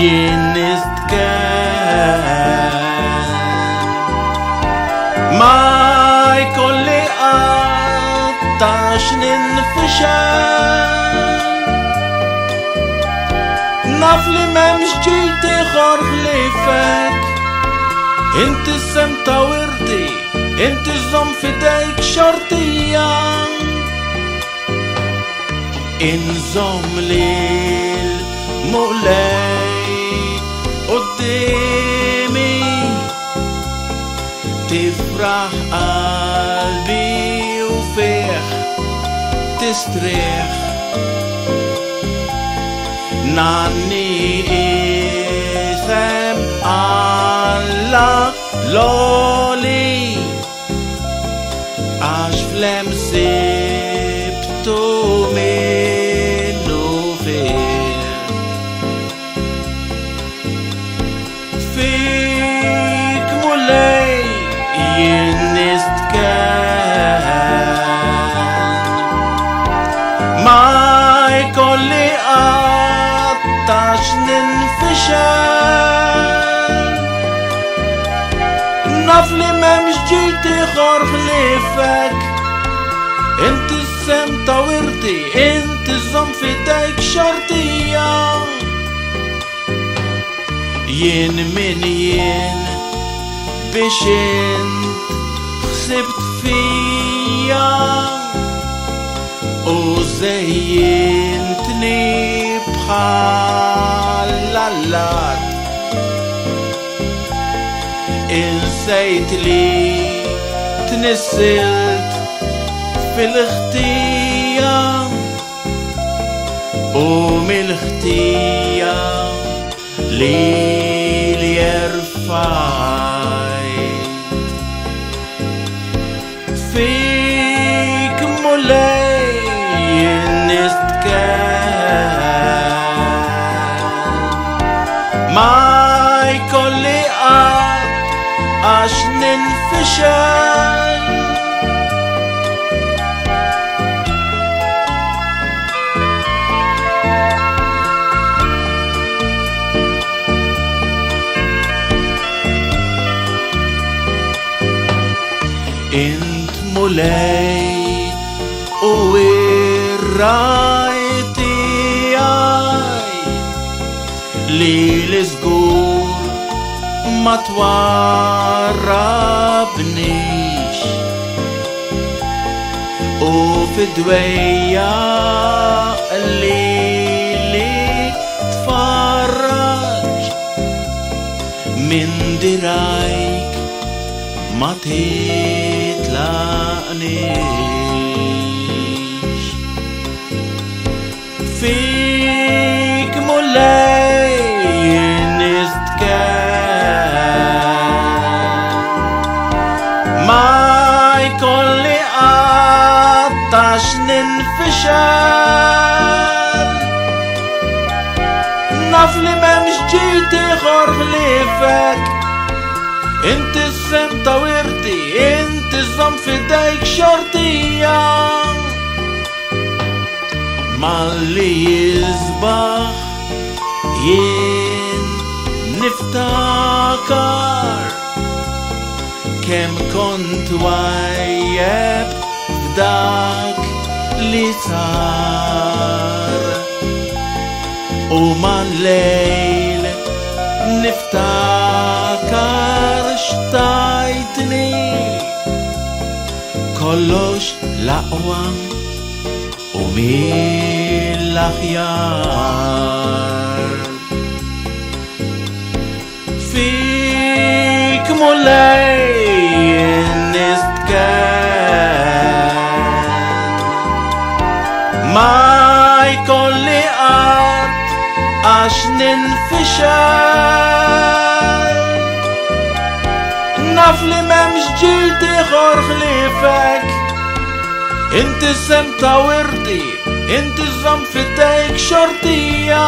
jien nistkenn ma jkolli qattax ninfixel naf li m'hemmx ġid ieħor ħliefek inti sem ta' wirdi inti żomm f'idejk xortija inżomm lil mulej qudiemi tifraħ qalbi u fih tistrieħ nanni isem Alla loli għax flem sibtu minnu fih fik mulej jien nistkenn ma jkolli qattax ninfixel naf li m'hemmx ġid ieħor ħliefek inti sem ta' wirdi inti żomm f'idejk xortija jien min jien biex int ħsibt fija u żejjintni bħal allat insejt li tnissilt fil-ħtija u mill-ħtija li jerfajt fik mulej jien nistkenn ma jkolli għax ninfixel int mulej u ir-rajti għaj li l-żgur ma twarrabnix u fid-dwejja li tfarraġ minn dirajk ma titlaqnix fik mulej jien nistkenn ma jkolli qattax ninfixel naf li m'hemmx ġid ieħor ħliefek inti sem ta' wirdi inti żomm f'idejk xortija malli jisbaħ jien niftakar kemm kont wajjeb f'dak li sar u mal-lejl niftakar xtajtni kollox l-aqwa u mill-aħjar fik mulej jien nistkenn ma jkolli għax ninfixel naf li m'hemmx ġid ieħor ħliefek inti sem ta' wirdi inti żomm f'idejk xortija